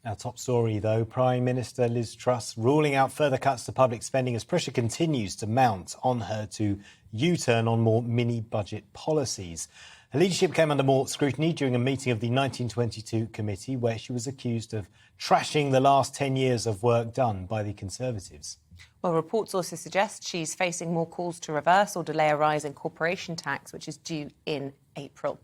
Our top story, though, Prime Minister Liz Truss ruling out further cuts to public spending as pressure continues to mount on her to U-turn on more mini-budget policies. Her leadership came under more scrutiny during a meeting of the 1922 committee, where she was accused of trashing the last 10 years of work done by the Conservatives. Well, reports also suggest she's facing more calls to reverse or delay a rise in corporation tax, which is due in April.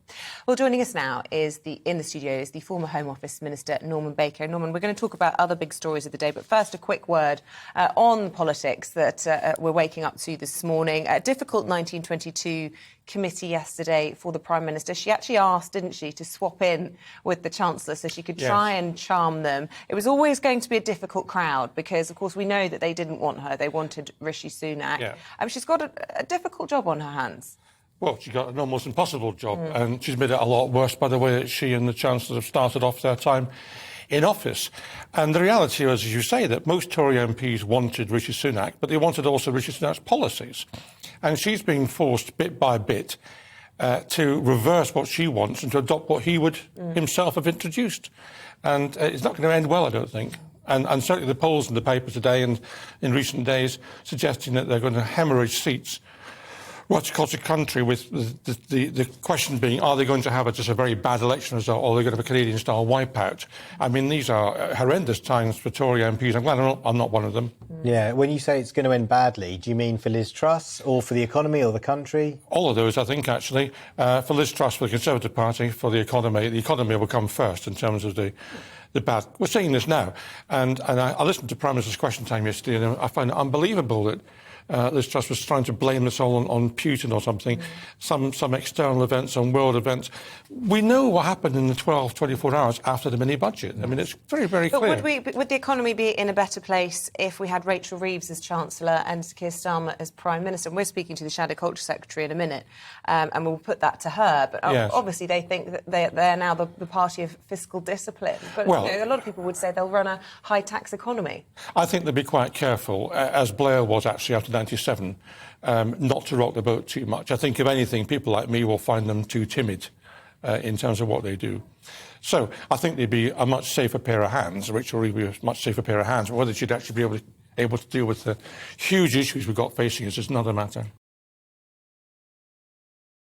Well, joining us now in the studio is the former Home Office Minister, Norman Baker. Norman, we're going to talk about other big stories of the day, but first a quick word on politics that we're waking up to this morning. A difficult 1922 committee yesterday for the Prime Minister. She actually asked, didn't she, to swap in with the Chancellor so she could try and charm them. It was always going to be a difficult crowd because, of course, we know that they didn't want her. They wanted Rishi Sunak. Yeah. She's got a difficult job on her hands. Well, she's got an almost impossible job, and she's made it a lot worse by the way that she and the Chancellor have started off their time in office. And the reality is, as you say, that most Tory MPs wanted Rishi Sunak, but they wanted also Rishi Sunak's policies. And she's being forced bit by bit to reverse what she wants and to adopt what he would himself have introduced. And it's not going to end well, I don't think. And certainly the polls in the paper today and in recent days suggesting that they're going to hemorrhage seats right across the country, with the question being, are they going to have just a very bad election result, or are they going to have a Canadian-style wipeout? I mean, these are horrendous times for Tory MPs. I'm glad I'm not one of them. Yeah, when you say it's going to end badly, do you mean for Liz Truss or for the economy or the country? All of those, I think, actually. For Liz Truss, for the Conservative Party, for the economy will come first in terms of the bad. We're seeing this now. And I listened to Prime Minister's Question Time yesterday, and I find it unbelievable that Liz Truss was trying to blame this all on Putin or something, some external events, on world events. We know what happened in the 24 hours after the mini-budget. I mean, it's very, very clear. But would the economy be in a better place if we had Rachel Reeves as Chancellor and Keir Starmer as Prime Minister? And we're speaking to the Shadow Culture Secretary in a minute, and we'll put that to her. But obviously they think that they're now the party of fiscal discipline. But well, a lot of people would say they'll run a high-tax economy. I think they'll be quite careful, as Blair was actually after 97, not to rock the boat too much. I think, if anything, people like me will find them too timid in terms of what they do. So I think they'd be a much safer pair of hands. Rachel Reeves would be a much safer pair of hands. But whether she'd actually be able to deal with the huge issues we've got facing us is another matter.